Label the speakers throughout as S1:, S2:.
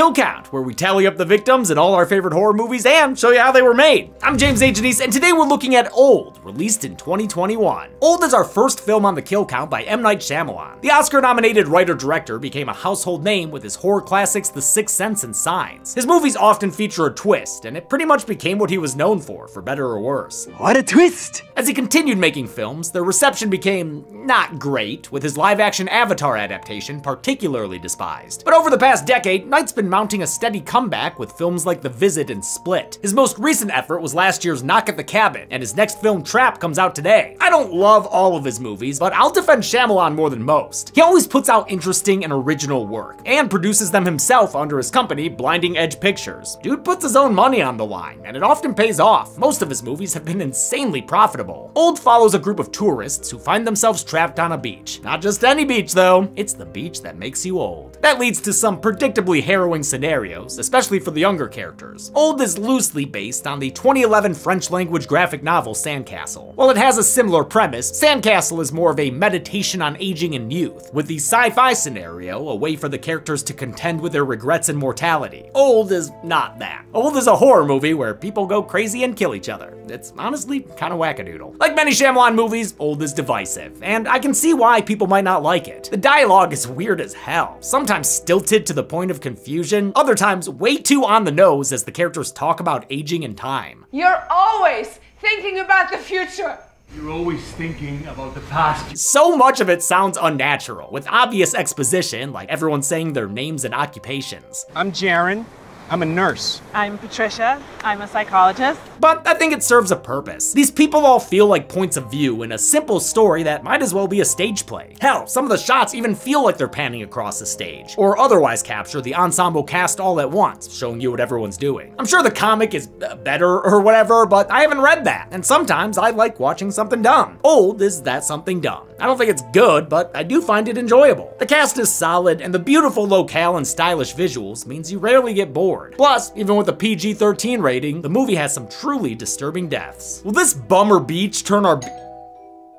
S1: Kill Count, where we tally up the victims in all our favorite horror movies and show you how they were made. I'm James A. Janice, and today we're looking at Old, released in 2021. Old is our first film on the Kill Count by M. Night Shyamalan. The Oscar-nominated writer-director became a household name with his horror classics The Sixth Sense and Signs. His movies often feature a twist, and it pretty much became what he was known for better or worse.
S2: What a twist!
S1: As he continued making films, the reception became not great, with his live-action Avatar adaptation particularly despised. But over the past decade, Night's been mounting a steady comeback with films like The Visit and Split. His most recent effort was last year's Knock at the Cabin, and his next film, Trap, comes out today. I don't love all of his movies, but I'll defend Shyamalan more than most. He always puts out interesting and original work, and produces them himself under his company, Blinding Edge Pictures. Dude puts his own money on the line, and it often pays off. Most of his movies have been insanely profitable. Old follows a group of tourists who find themselves trapped on a beach. Not just any beach though, it's the beach that makes you old. That leads to some predictably harrowing scenarios, especially for the younger characters. Old is loosely based on the 2011 French-language graphic novel Sandcastle. While it has a similar premise, Sandcastle is more of a meditation on aging and youth, with the sci-fi scenario a way for the characters to contend with their regrets and mortality. Old is not that. Old is a horror movie where people go crazy and kill each other. It's honestly kind of wackadoodle. Like many Shyamalan movies, Old is divisive, and I can see why people might not like it. The dialogue is weird as hell, sometimes stilted to the point of confusion, other times way too on the nose as the characters talk about aging and time.
S3: You're always thinking about the future.
S4: You're always thinking about the past.
S1: So much of it sounds unnatural, with obvious exposition, like everyone saying their names and occupations.
S2: I'm Jaren. I'm a nurse.
S5: I'm Patricia. I'm a psychologist.
S1: But I think it serves a purpose. These people all feel like points of view in a simple story that might as well be a stage play. Hell, some of the shots even feel like they're panning across the stage, or otherwise capture the ensemble cast all at once, showing you what everyone's doing. I'm sure the comic is better or whatever, but I haven't read that, and sometimes I like watching something dumb. Old is that something dumb. I don't think it's good, but I do find it enjoyable. The cast is solid, and the beautiful locale and stylish visuals means you rarely get bored. Plus, even with a PG-13 rating, the movie has some truly disturbing deaths. Will this bummer beach turn our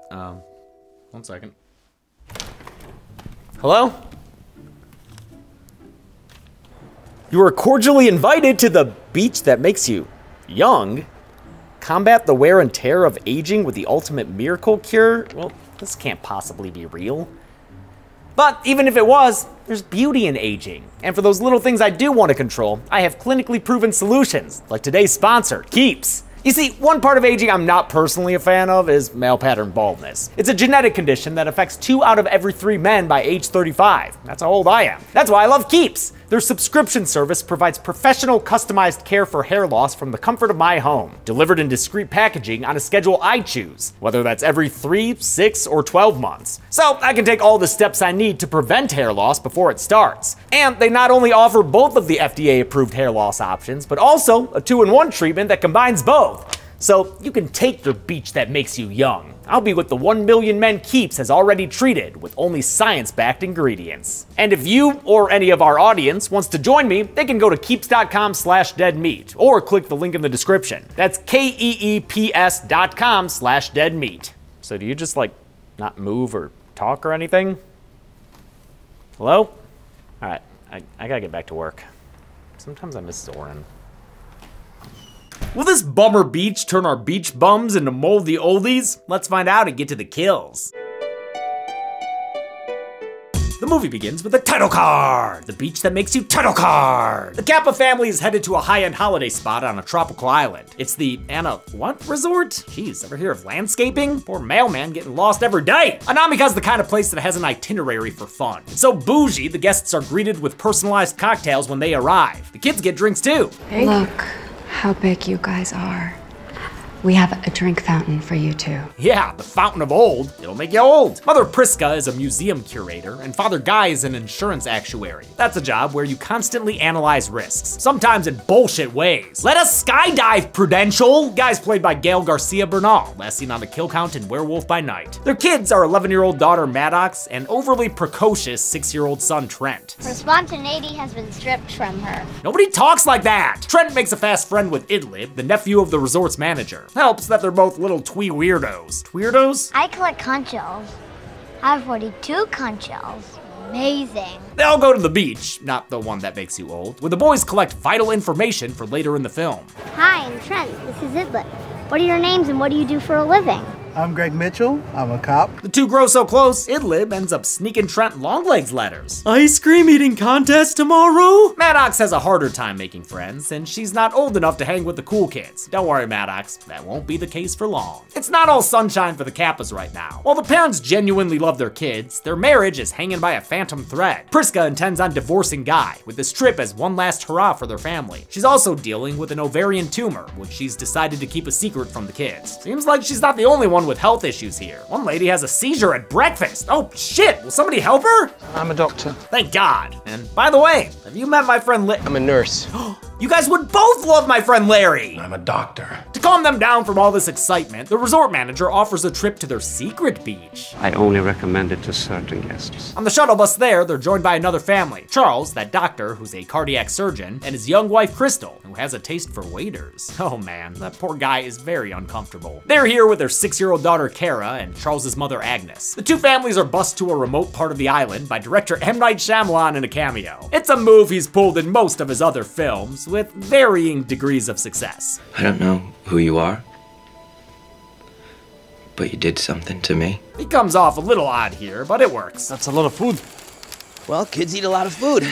S1: 1 second. Hello? You are cordially invited to the beach that makes you young. Combat the wear and tear of aging with the ultimate miracle cure? Well, this can't possibly be real. But even if it was, there's beauty in aging. And for those little things I do want to control, I have clinically proven solutions, like today's sponsor, Keeps. You see, one part of aging I'm not personally a fan of is male pattern baldness. It's a genetic condition that affects 2 out of every 3 men by age 35. That's how old I am. That's why I love Keeps. Their subscription service provides professional, customized care for hair loss from the comfort of my home, delivered in discreet packaging on a schedule I choose, whether that's every 3, 6, or 12 months. So I can take all the steps I need to prevent hair loss before it starts. And they not only offer both of the FDA-approved hair loss options, but also a 2-in-1 treatment that combines both. So you can take your beach that makes you young. I'll be what the 1 million men Keeps has already treated with only science-backed ingredients. And if you or any of our audience wants to join me, they can go to keeps.com/deadmeat or click the link in the description. That's KEEPS.com/deadmeat. So do you just like not move or talk or anything? Hello? All right, I gotta get back to work. Sometimes I miss Zoran. Will this bummer beach turn our beach bums into moldy oldies? Let's find out and get to the kills. The movie begins with a title card, the beach that makes you title card. The Kappa family is headed to a high-end holiday spot on a tropical island. It's the Anna what resort? Jeez, ever hear of landscaping? Poor mailman getting lost every day. Anamika's the kind of place that has an itinerary for fun. It's so bougie, the guests are greeted with personalized cocktails when they arrive. The kids get drinks too.
S6: Hey. Look how big you guys are. We have a drink fountain for you too.
S1: Yeah, the fountain of old. It'll make you old. Mother Priska is a museum curator, and Father Guy is an insurance actuary. That's a job where you constantly analyze risks, sometimes in bullshit ways. Let us skydive, Prudential! Guy's played by Gail Garcia Bernal, last seen on the Kill Count in Werewolf by Night. Their kids are 11-year-old daughter Maddox and overly precocious 6-year-old son Trent.
S7: Her spontaneity has been stripped from her.
S1: Nobody talks like that! Trent makes a fast friend with Idlib, the nephew of the resort's manager. Helps that they're both little twee weirdos. Weirdos?
S7: I collect conch shells. I have 42 conch shells. amazing.
S1: They all go to the beach, not the one that makes you old, where the boys collect vital information for later in the film.
S7: Hi, I'm Trent. This is Idlip. What are your names and what do you do for a living?
S8: I'm Greg Mitchell. I'm a cop.
S1: The two grow so close, Idlib ends up sneaking Trent Longlegs letters. Ice cream eating contest tomorrow? Maddox has a harder time making friends, and she's not old enough to hang with the cool kids. Don't worry, Maddox, that won't be the case for long. It's not all sunshine for the Kappas right now. While the parents genuinely love their kids, their marriage is hanging by a phantom thread. Priska intends on divorcing Guy, with this trip as one last hurrah for their family. She's also dealing with an ovarian tumor, which she's decided to keep a secret from the kids. Seems like she's not the only one with health issues here. One lady has a seizure at breakfast. Oh shit, will somebody help her?
S2: I'm a doctor.
S1: Thank God. And by the way, have you met my friend
S2: I'm a nurse.
S1: You guys would both love my friend Larry!
S4: I'm a doctor.
S1: To calm them down from all this excitement, the resort manager offers a trip to their secret beach.
S9: I only recommend it to certain guests.
S1: On the shuttle bus there, they're joined by another family. Charles, that doctor who's a cardiac surgeon, and his young wife Crystal, who has a taste for waiters. Oh man, that poor guy is very uncomfortable. They're here with their 6-year-old daughter Kara and Charles's mother Agnes. The two families are bused to a remote part of the island by director M. Night Shyamalan in a cameo. It's a move he's pulled in most of his other films, with varying degrees of success.
S10: I don't know who you are, but you did something to me.
S1: He comes off a little odd here, but it works.
S2: That's a lot of food.
S11: Well, kids eat a lot of food.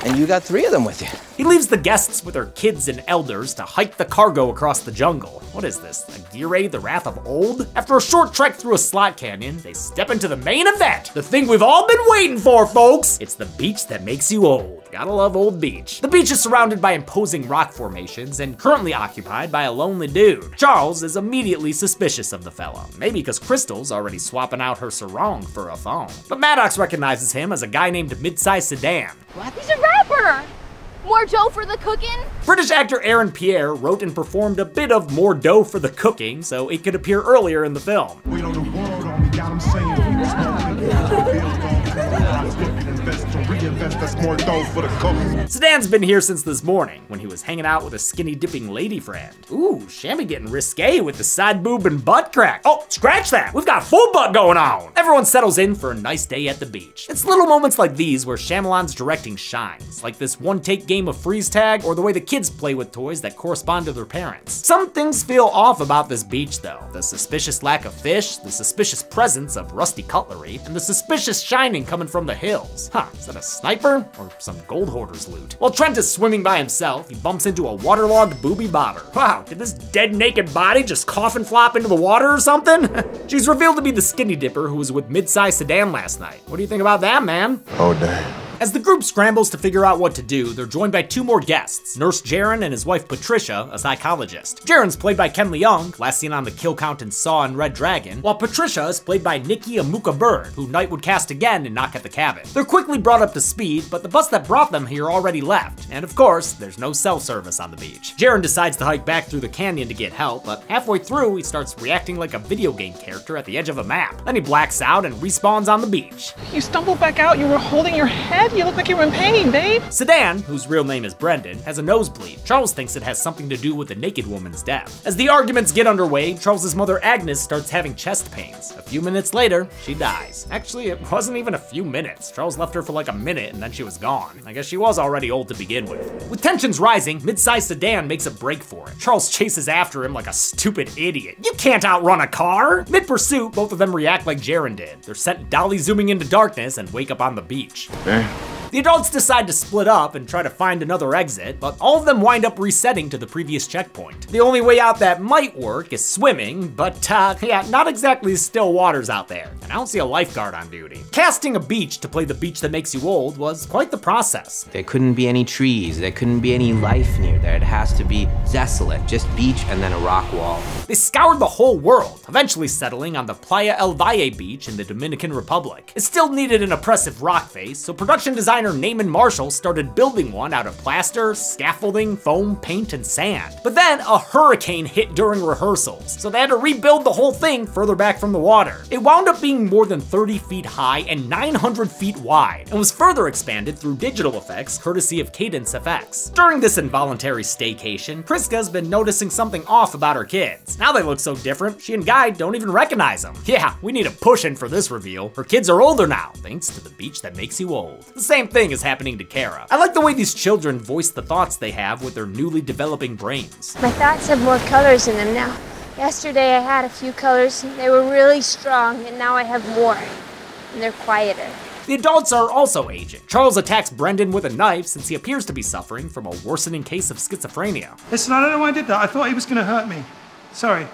S11: And you got 3 of them with you.
S1: He leaves the guests with their kids and elders to hike the cargo across the jungle. What is this, a Gear The Wrath of Old? After a short trek through a slot canyon, they step into the main event. The thing we've all been waiting for, folks. It's the beach that makes you old. Gotta love Old Beach. The beach is surrounded by imposing rock formations and currently occupied by a lonely dude. Charles is immediately suspicious of the fella. Maybe because Crystal's already swapping out her sarong for a phone. But Maddox recognizes him as a guy named Midsize Sedan.
S12: What? He's a rapper! More dough for the cooking?
S1: British actor Aaron Pierre wrote and performed a bit of More Dough for the Cooking so it could appear earlier in the film.
S13: We know the world only got him saying that's more dough for the cooking.
S1: Sedan's been here since this morning, when he was hanging out with a skinny dipping lady friend. Ooh, Shammy getting risque with the side boob and butt crack. Oh, scratch that, we've got full butt going on. Everyone settles in for a nice day at the beach. It's little moments like these where Shyamalan's directing shines, like this one-take game of freeze tag, or the way the kids play with toys that correspond to their parents. Some things feel off about this beach though. The suspicious lack of fish, the suspicious presence of rusty cutlery, and the suspicious shining coming from the hills. Huh, is that a sniper? Or some gold hoarder's loot? While Trent is swimming by himself, he bumps into a waterlogged booby bobber. Wow, did this dead naked body just cough and flop into the water or something? She's revealed to be the skinny dipper who was with Midsize Sedan last night. What do you think about that, man?
S13: Oh, damn.
S1: As the group scrambles to figure out what to do, they're joined by 2 more guests, Nurse Jaren and his wife Patricia, a psychologist. Jaren's played by Ken Leung, last seen on the Kill Count in Saw and Red Dragon, while Patricia is played by Nikki Amuka Bird, who Knight would cast again in Knock at the Cabin. They're quickly brought up to speed, but the bus that brought them here already left, and of course, there's no self-service on the beach. Jaren decides to hike back through the canyon to get help, but halfway through, he starts reacting like a video game character at the edge of a map. Then he blacks out and respawns on the beach.
S5: You stumbled back out, you were holding your head, you look like you were in pain, babe.
S1: Sedan, whose real name is Brendan, has a nosebleed. Charles thinks it has something to do with the naked woman's death. As the arguments get underway, Charles's mother Agnes starts having chest pains. A few minutes later, she dies. Actually, it wasn't even a few minutes. Charles left her for like a minute and then she was gone. I guess she was already old to begin with. With tensions rising, Midsize Sedan makes a break for it. Charles chases after him like a stupid idiot. You can't outrun a car! Mid-pursuit, both of them react like Jaren did. They're sent dolly zooming into darkness and wake up on the beach. The adults decide to split up and try to find another exit, but all of them wind up resetting to the previous checkpoint. The only way out that might work is swimming, but yeah, not exactly still waters out there, and I don't see a lifeguard on duty. Casting a beach to play the beach that makes you old was quite the process.
S11: There couldn't be any trees, there couldn't be any life near there. It has to be desolate, just beach and then a rock wall.
S1: They scoured the whole world, eventually settling on the Playa El Valle beach in the Dominican Republic. It still needed an oppressive rock face, so production designer designer Naaman Marshall started building one out of plaster, scaffolding, foam, paint, and sand. But then a hurricane hit during rehearsals, so they had to rebuild the whole thing further back from the water. It wound up being more than 30 feet high and 900 feet wide, and was further expanded through digital effects courtesy of Cadence FX. During this involuntary staycation, Priska's been noticing something off about her kids. Now they look so different, she and Guy don't even recognize them. Yeah, we need a push-in for this reveal. Her kids are older now, thanks to the beach that makes you old. The same thing is happening to Kara. I like the way these children voice the thoughts they have with their newly developing brains.
S14: My thoughts have more colors in them now. Yesterday I had a few colors, and they were really strong, and now I have more, and they're quieter.
S1: The adults are also aging. Charles attacks Brendan with a knife since he appears to be suffering from a worsening case of schizophrenia.
S2: Listen, I don't know why I did that. I thought he was gonna hurt me. Sorry.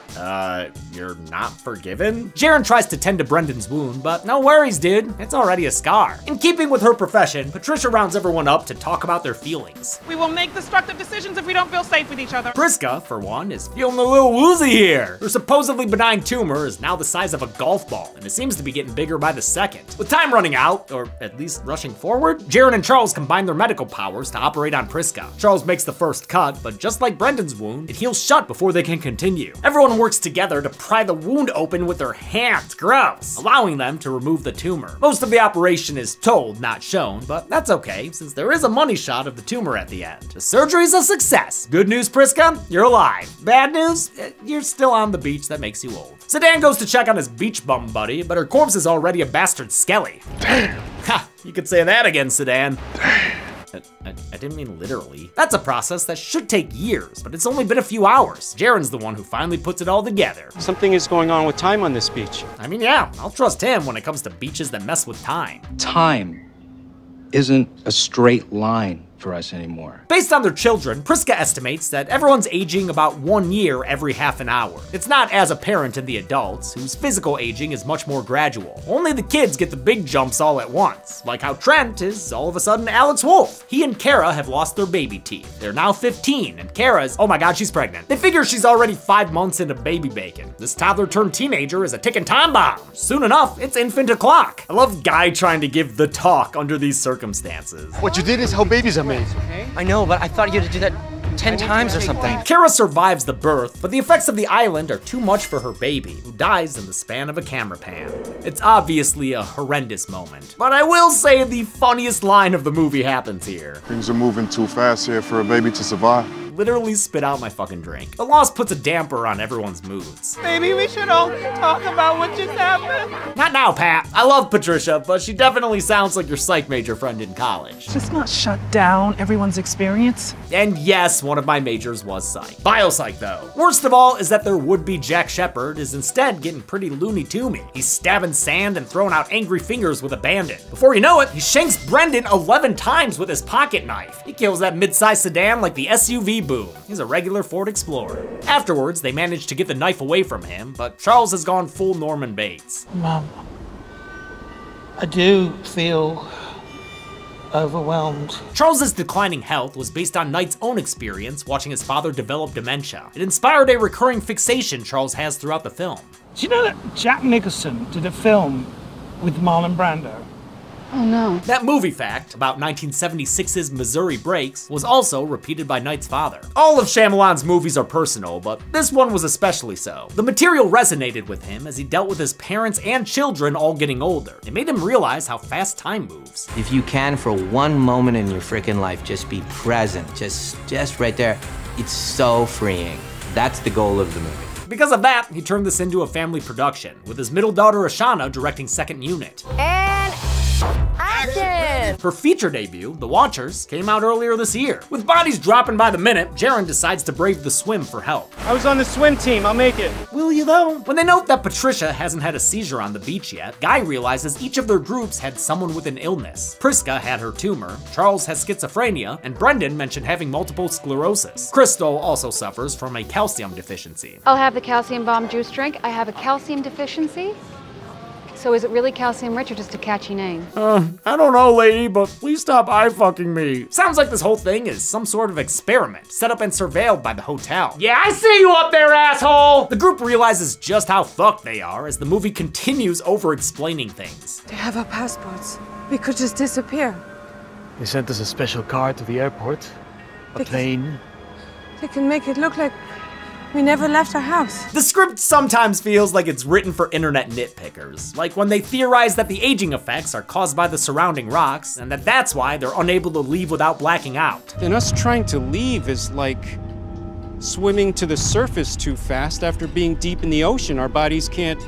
S1: You're not forgiven? Jaren tries to tend to Brendan's wound, but no worries, dude. It's already a scar. In keeping with her profession, Patricia rounds everyone up to talk about their feelings.
S5: We will make destructive decisions if we don't feel safe with each other.
S1: Priska, for one, is feeling a little woozy here. Her supposedly benign tumor is now the size of a golf ball, and it seems to be getting bigger by the second. With time running out, or at least rushing forward, Jaren and Charles combine their medical powers to operate on Priska. Charles makes the first cut, but just like Brendan's wound, it heals shut before they can continue. Everyone works together to pry the wound open with their hands, gross, allowing them to remove the tumor. Most of the operation is told, not shown, but that's okay, since there is a money shot of the tumor at the end. The surgery's a success. Good news, Priska, you're alive. Bad news, you're still on the beach that makes you old. Sedan goes to check on his beach bum buddy, but her corpse is already a bastard skelly. Damn. Ha, you could say that again, Sedan. Damn. I didn't mean literally. That's a process that should take years, but it's only been a few hours. Jaren's the one who finally puts it all together.
S2: Something is going on with time on this beach.
S1: I mean, yeah, I'll trust him when it comes to beaches that mess with time.
S15: Time isn't a straight line for us anymore.
S1: Based on their children, Priska estimates that everyone's aging about 1 year every half an hour. It's not as apparent in the adults, whose physical aging is much more gradual. Only the kids get the big jumps all at once, like how Trent is all of a sudden Alex Wolff. He and Kara have lost their baby teeth. They're now 15, and Kara's, oh my god, she's pregnant. They figure she's already 5 months into baby bacon. This toddler turned teenager is a ticking time bomb. Soon enough, it's infant o'clock. I love Guy trying to give the talk under these circumstances.
S16: What you did is how babies are made.
S11: I know, but I thought you had to do that 10 times or something.
S1: Kara survives the birth, but the effects of the island are too much for her baby, who dies in the span of a camera pan. It's obviously a horrendous moment, but I will say the funniest line of the movie happens here.
S13: Things are moving too fast here for a baby to survive.
S1: Literally spit out my fucking drink. The loss puts a damper on everyone's moods.
S5: Maybe we should all talk about what just happened.
S1: Not now, Pat. I love Patricia, but she definitely sounds like your psych major friend in college.
S5: Just not shut down everyone's experience.
S1: And yes, one of my majors was psych. Biopsych, though. Worst of all is that their would-be Jack Shepherd is instead getting pretty loony to me. He's stabbing sand and throwing out angry fingers with abandon. Before you know it, he shanks Brendan 11 times with his pocket knife. He kills that mid-sized sedan like the SUV boom. He's a regular Ford Explorer. Afterwards, they manage to get the knife away from him, but Charles has gone full Norman Bates.
S5: Mom, I do feel overwhelmed.
S1: Charles's declining health was based on Knight's own experience watching his father develop dementia. It inspired a recurring fixation Charles has throughout the film.
S5: Do you know that Jack Nicholson did a film with Marlon Brando?
S6: Oh no.
S1: That movie fact about 1976's Missouri Breaks was also repeated by Knight's father. All of Shyamalan's movies are personal, but this one was especially so. The material resonated with him as he dealt with his parents and children all getting older. It made him realize how fast time moves.
S11: If you can, for one moment in your freaking life, just be present, just right there. It's so freeing. That's the goal of the movie.
S1: Because of that, he turned this into a family production, with his middle daughter Ashana directing second unit.
S14: And action!
S1: Her feature debut, The Watchers, came out earlier this year. With bodies dropping by the minute, Jaren decides to brave the swim for help.
S2: I was on the swim team, I'll make it.
S1: Will you though? When they note that Patricia hasn't had a seizure on the beach yet, Guy realizes each of their groups had someone with an illness. Priska had her tumor, Charles has schizophrenia, and Brendan mentioned having multiple sclerosis. Crystal also suffers from a calcium deficiency.
S6: I'll have the calcium bomb juice drink. I have a calcium deficiency. So is it really calcium rich or just a catchy name?
S1: I don't know, lady, but please stop eye-fucking me. Sounds like this whole thing is some sort of experiment, set up and surveilled by the hotel. Yeah, I see you up there, asshole! The group realizes just how fucked they are as the movie continues over-explaining things.
S3: They have our passports. We could just disappear.
S8: They sent us a special car to the airport. A plane.
S3: They can make it look like we never left our house.
S1: The script sometimes feels like it's written for internet nitpickers, like when they theorize that the aging effects are caused by the surrounding rocks, and that's why they're unable to leave without blacking out.
S2: And us trying to leave is like swimming to the surface too fast after being deep in the ocean. Our bodies can't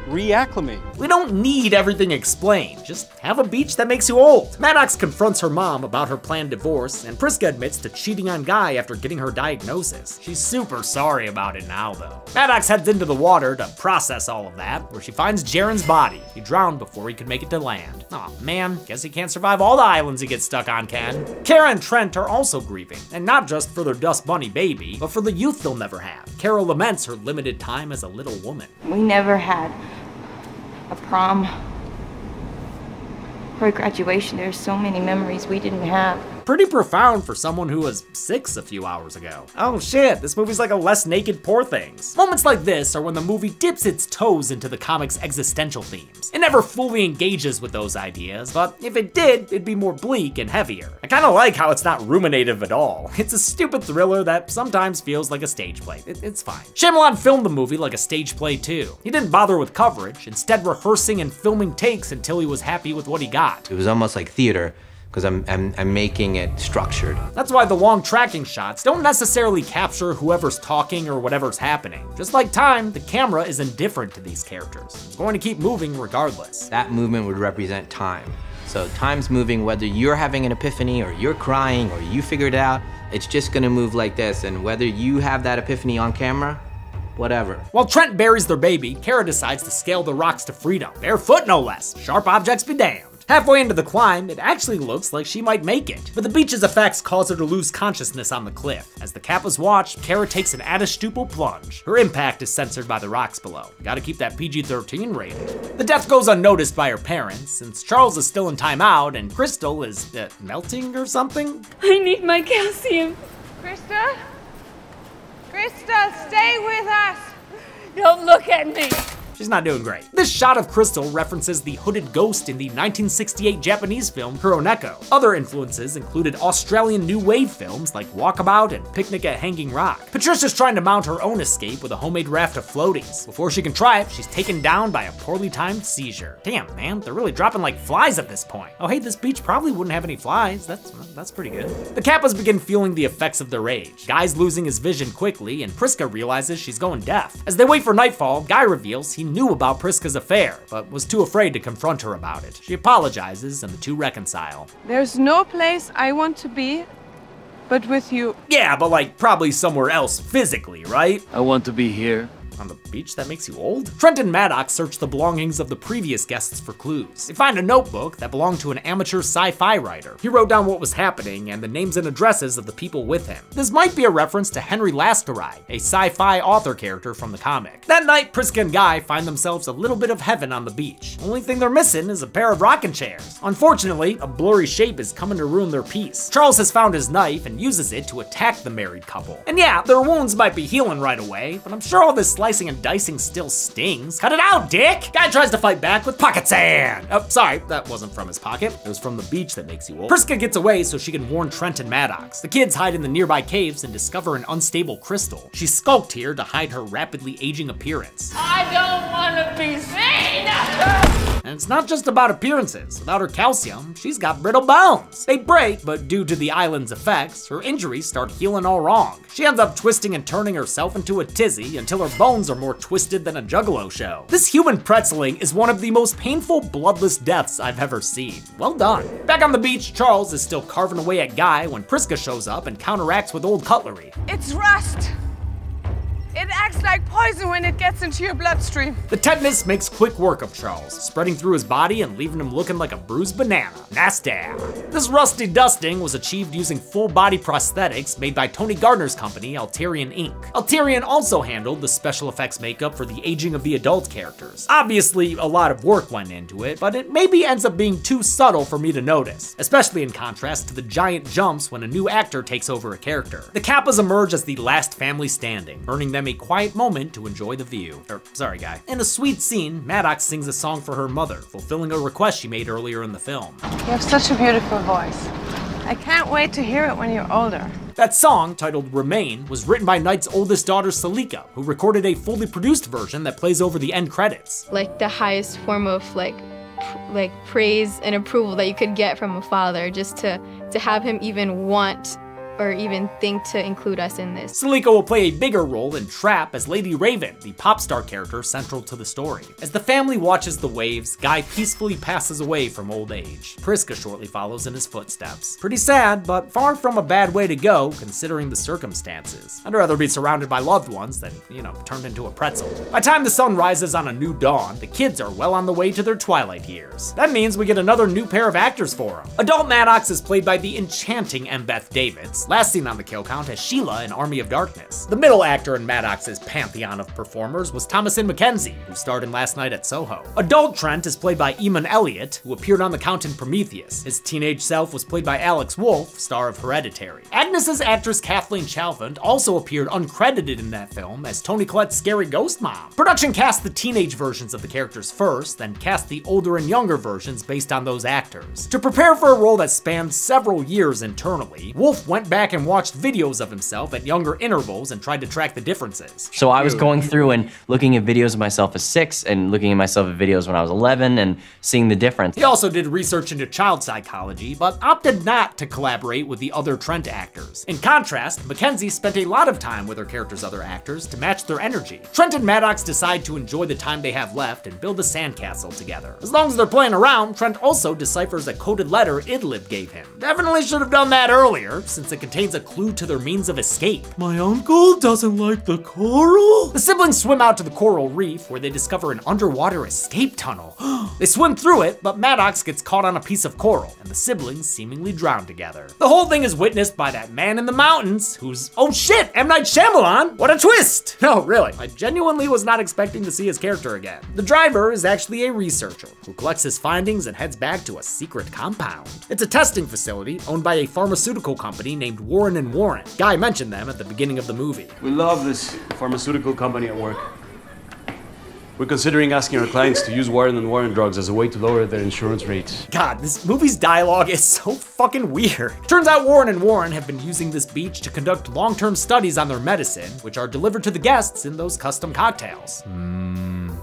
S2: reacclimate.
S1: We don't need everything explained, just have a beach that makes you old. Maddox confronts her mom about her planned divorce, and Priska admits to cheating on Guy after getting her diagnosis. She's super sorry about it now, though. Maddox heads into the water to process all of that, where she finds Jaren's body. He drowned before he could make it to land. Aw, man, guess he can't survive all the islands he gets stuck on, Ken. Kara and Trent are also grieving, and not just for their Dust Bunny baby, but for the youth they'll never have. Kara laments her limited time as a little woman.
S16: We never had a prom or a graduation. There's so many memories we didn't have.
S1: Pretty profound for someone who was 6 a few hours ago. Oh shit, this movie's like a less naked Poor Things. Moments like this are when the movie dips its toes into the comic's existential themes. It never fully engages with those ideas, but if it did, it'd be more bleak and heavier. I kinda like how it's not ruminative at all. It's a stupid thriller that sometimes feels like a stage play. It's fine. Shyamalan filmed the movie like a stage play too. He didn't bother with coverage, instead rehearsing and filming takes until he was happy with what he got.
S11: It was almost like theater, because I'm making it structured.
S1: That's why the long tracking shots don't necessarily capture whoever's talking or whatever's happening. Just like time, the camera is indifferent to these characters. It's going to keep moving regardless.
S11: That movement would represent time. So time's moving whether you're having an epiphany or you're crying or you figured it out, it's just gonna move like this, and whether you have that epiphany on camera, whatever.
S1: While Trent buries their baby, Kara decides to scale the rocks to freedom. Barefoot, no less. Sharp objects be damned. Halfway into the climb, it actually looks like she might make it, but the beach's effects cause her to lose consciousness on the cliff. As the Kappas watch, Kara takes an attitudinal plunge. Her impact is censored by the rocks below. Gotta keep that PG-13 rating. The death goes unnoticed by her parents, since Charles is still in timeout and Crystal is melting or something.
S12: I need my calcium.
S3: Krista? Krista, stay with us.
S12: Don't look at me.
S1: She's not doing great. This shot of Crystal references the hooded ghost in the 1968 Japanese film Kuroneko. Other influences included Australian new wave films like Walkabout and Picnic at Hanging Rock. Patricia's trying to mount her own escape with a homemade raft of floaties. Before she can try it, she's taken down by a poorly timed seizure. Damn, man, they're really dropping like flies at this point. Oh hey, this beach probably wouldn't have any flies. That's pretty good. The Kappas begin feeling the effects of their rage. Guy's losing his vision quickly, and Priska realizes she's going deaf. As they wait for nightfall, Guy reveals he knew about Priska's affair, but was too afraid to confront her about it. She apologizes, and the two reconcile.
S3: There's no place I want to be but with you.
S1: Yeah, but like probably somewhere else physically, right?
S4: I want to be here.
S1: On the beach that makes you old? Trent and Maddox search the belongings of the previous guests for clues. They find a notebook that belonged to an amateur sci-fi writer. He wrote down what was happening and the names and addresses of the people with him. This might be a reference to Henry Laskeride, a sci-fi author character from the comic. That night, Priska and Guy find themselves a little bit of heaven on the beach. Only thing they're missing is a pair of rocking chairs. Unfortunately, a blurry shape is coming to ruin their peace. Charles has found his knife and uses it to attack the married couple. And yeah, their wounds might be healing right away, but I'm sure all this slicing and dicing still stings. Cut it out, dick! Guy tries to fight back with pocket sand. Oh, sorry, that wasn't from his pocket. It was from the beach that makes you old. Priska gets away so she can warn Trent and Maddox. The kids hide in the nearby caves and discover an unstable crystal. She skulked here to hide her rapidly aging appearance.
S12: I don't want to be seen.
S1: And it's not just about appearances. Without her calcium, she's got brittle bones. They break, but due to the island's effects, her injuries start healing all wrong. She ends up twisting and turning herself into a tizzy until her bones are more twisted than a Juggalo show. This human pretzeling is one of the most painful, bloodless deaths I've ever seen. Well done. Back on the beach, Charles is still carving away at Guy when Priska shows up and counteracts with old cutlery.
S3: It's rust. It acts like poison when it gets into your bloodstream.
S1: The tetanus makes quick work of Charles, spreading through his body and leaving him looking like a bruised banana. Nasty. This rusty dusting was achieved using full body prosthetics made by Tony Gardner's company, Alterian Inc. Alterian also handled the special effects makeup for the aging of the adult characters. Obviously, a lot of work went into it, but it maybe ends up being too subtle for me to notice, especially in contrast to the giant jumps when a new actor takes over a character. The Kappas emerge as the last family standing, earning them a quiet moment to enjoy the view. Sorry, Guy. In a sweet scene, Maddox sings a song for her mother, fulfilling a request she made earlier in the film.
S3: You have such a beautiful voice. I can't wait to hear it when you're older.
S1: That song, titled Remain, was written by Knight's oldest daughter, Salika, who recorded a fully produced version that plays over the end credits.
S17: Like the highest form of like praise and approval that you could get from a father, just to have him even want or even think to include us in this.
S1: Salika will play a bigger role in Trap as Lady Raven, the pop star character central to the story. As the family watches the waves, Guy peacefully passes away from old age. Priska shortly follows in his footsteps. Pretty sad, but far from a bad way to go, considering the circumstances. I'd rather be surrounded by loved ones than, turned into a pretzel. By the time the sun rises on a new dawn, the kids are well on the way to their twilight years. That means we get another new pair of actors for them. Adult Maddox is played by the enchanting Beth Davids, last seen on the kill count as Sheila in Army of Darkness. The middle actor in Maddox's pantheon of performers was Thomasin McKenzie, who starred in Last Night at Soho. Adult Trent is played by Eamon Elliott, who appeared on the count in Prometheus. His teenage self was played by Alex Wolff, star of Hereditary. Agnes's actress Kathleen Chalfant also appeared uncredited in that film as Toni Collette's scary ghost mom. Production cast the teenage versions of the characters first, then cast the older and younger versions based on those actors. To prepare for a role that spanned several years internally, Wolff went back and watched videos of himself at younger intervals and tried to track the differences.
S18: So I was going through and looking at videos of myself as 6 and looking at myself at videos when I was 11 and seeing the difference.
S1: He also did research into child psychology, but opted not to collaborate with the other Trent actors. In contrast, Mackenzie spent a lot of time with her character's other actors to match their energy. Trent and Maddox decide to enjoy the time they have left and build a sandcastle together. As long as they're playing around, Trent also deciphers a coded letter Idlib gave him. Definitely should have done that earlier, since it contains a clue to their means of escape. My uncle doesn't like the coral? The siblings swim out to the coral reef where they discover an underwater escape tunnel. They swim through it, but Maddox gets caught on a piece of coral, and the siblings seemingly drown together. The whole thing is witnessed by that man in the mountains who's, oh shit, M. Night Shyamalan! What a twist! No, really, I genuinely was not expecting to see his character again. The driver is actually a researcher who collects his findings and heads back to a secret compound. It's a testing facility owned by a pharmaceutical company named Warren & Warren. Guy mentioned them at the beginning of the movie.
S19: We love this pharmaceutical company at work. We're considering asking our clients to use Warren & Warren drugs as a way to lower their insurance rates.
S1: God, this movie's dialogue is so fucking weird. Turns out Warren & Warren have been using this beach to conduct long-term studies on their medicine, which are delivered to the guests in those custom cocktails.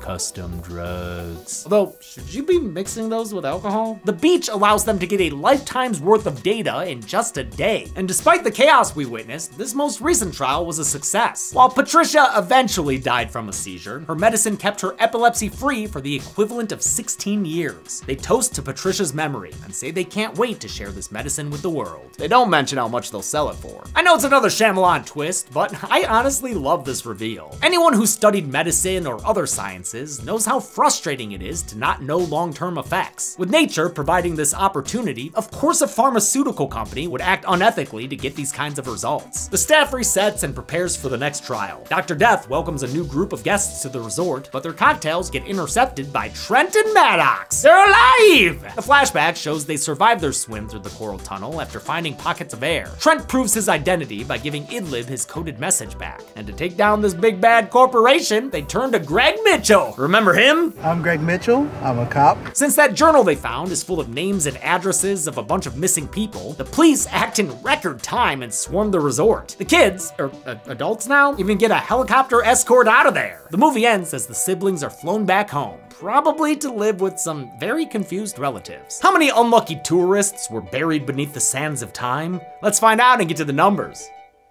S1: Custom drugs. Although, should you be mixing those with alcohol? The beach allows them to get a lifetime's worth of data in just a day. And despite the chaos we witnessed, this most recent trial was a success. While Patricia eventually died from a seizure, her medicine kept her epilepsy free for the equivalent of 16 years. They toast to Patricia's memory and say they can't wait to share this medicine with the world. They don't mention how much they'll sell it for. I know it's another Shyamalan twist, but I honestly love this reveal. Anyone who studied medicine or other sciences knows how frustrating it is to not know long-term effects. With nature providing this opportunity, of course a pharmaceutical company would act unethically to get these kinds of results. The staff resets and prepares for the next trial. Dr. Death welcomes a new group of guests to the resort, but their cocktails get intercepted by Trent and Maddox. They're alive! The flashback shows they survived their swim through the coral tunnel after finding pockets of air. Trent proves his identity by giving Idlib his coded message back. And to take down this big bad corporation, they turn to Greg Mitchell. Remember him?
S8: I'm Greg Mitchell. I'm a cop.
S1: Since that journal they found is full of names and addresses of a bunch of missing people, the police act in record time and swarm the resort. The kids, or adults now, even get a helicopter escort out of there. The movie ends as the siblings are flown back home, probably to live with some very confused relatives. How many unlucky tourists were buried beneath the sands of time? Let's find out and get to the numbers.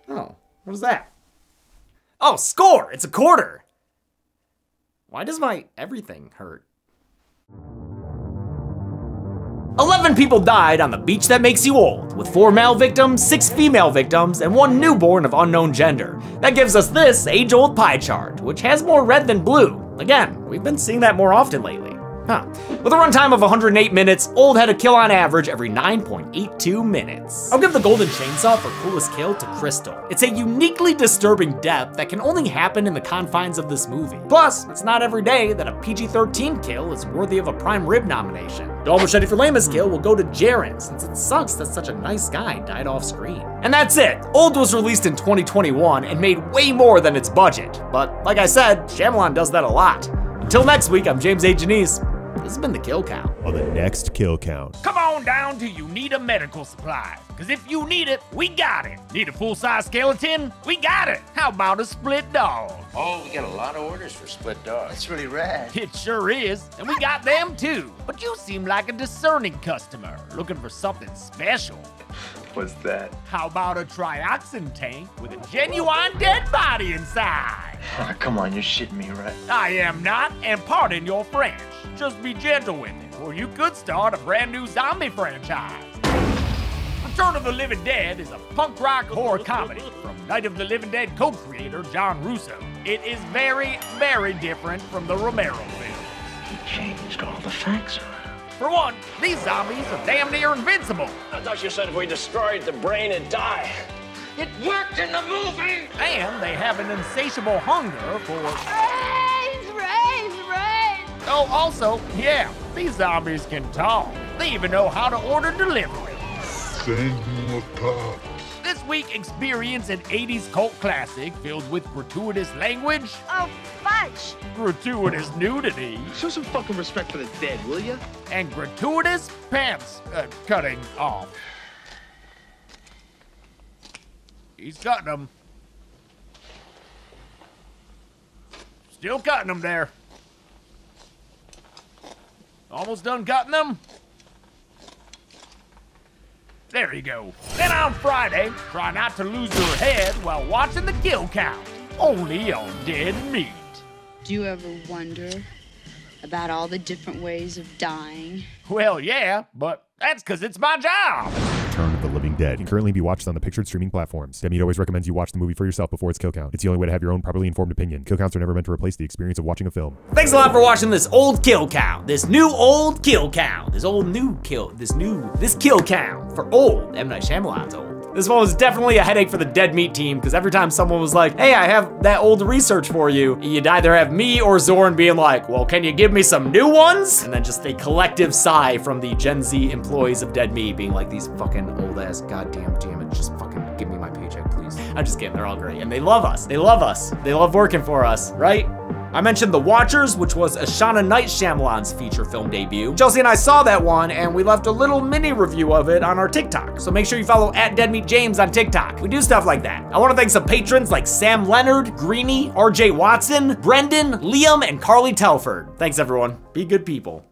S1: Oh, what is that? Oh, score! It's a quarter! Why does my everything hurt? 11 people died on the beach that makes you old, with 4 male victims, 6 female victims, and 1 newborn of unknown gender. That gives us this age-old pie chart, which has more red than blue. Again, we've been seeing that more often lately. With a runtime of 108 minutes, Old had a kill on average every 9.82 minutes. I'll give the Golden Chainsaw for coolest kill to Crystal. It's a uniquely disturbing death that can only happen in the confines of this movie. Plus, it's not every day that a PG-13 kill is worthy of a prime rib nomination. Dull Machete for lamest kill will go to Jaren, since it sucks that such a nice guy died off screen. And that's it. Old was released in 2021 and made way more than its budget. But like I said, Shyamalan does that a lot. Until next week, I'm James A. Janice. This has been the Kill Count.
S20: On the next Kill Count.
S1: Come on down
S20: down to you need a medical supply. Cause if you need it, we got it. Need a full-size skeleton? We got it. How about a split dog?
S21: Oh, we got a lot of orders for split dogs. That's really rad.
S20: It sure is, and we got them too. But you seem like a discerning customer, looking for something special.
S21: What's that?
S20: How about a trioxin tank with a genuine dead body inside?
S21: Oh, come on, you're shitting me, right?
S20: I am not, and pardon your French. Just be gentle with it, or you could start a brand new zombie franchise. Return of the Living Dead is a punk rock horror comedy from Night of the Living Dead co-creator John Russo. It is very, very different from the Romero films.
S21: He changed all the facts around.
S20: For one, these zombies are damn near invincible.
S21: I thought you said if we destroyed the brain, it'd die. It worked in the movie!
S20: And they have an insatiable hunger for...
S12: Brains!
S20: Oh, also, yeah, these zombies can talk. They even know how to order delivery.
S13: Send me a pop.
S20: This week, experience an 80s cult classic filled with gratuitous language.
S12: Oh, fudge!
S20: Gratuitous nudity.
S21: Show some fucking respect for the dead, will ya?
S20: And gratuitous pants cutting off. He's cutting them. Still cutting them there. Almost done cutting them. There you go. Then on Friday, try not to lose your head while watching the kill count. Only on Dead Meat.
S22: Do you ever wonder about all the different ways of dying?
S20: Well, yeah, but that's because it's my job.
S23: Return of the Living Dead can currently be watched on the pictured streaming platforms. Dead Meat always recommends you watch the movie for yourself before its kill count. It's the only way to have your own properly informed opinion. Kill counts are never meant to replace the experience of watching a film.
S1: Thanks a lot for watching this old kill count. This new old kill count. This kill count for old M. Night Shyamalan's old. This one was definitely a headache for the Dead Meat team, because every time someone was like, hey, I have that old research for you, you'd either have me or Zorn being like, well, can you give me some new ones? And then just a collective sigh from the Gen Z employees of Dead Meat being like, these fucking old ass goddamn damn it, just fucking give me my paycheck, please. I'm just kidding, they're all great. And they love us. They love us. They love working for us, right? I mentioned The Watchers, which was Ashana Night Shyamalan's feature film debut. Chelsea and I saw that one, and we left a little mini review of it on our TikTok. So make sure you follow @DeadMeatJames on TikTok. We do stuff like that. I want to thank some patrons like Sam Leonard, Greeny, RJ Watson, Brendan, Liam, and Carly Telford. Thanks, everyone. Be good people.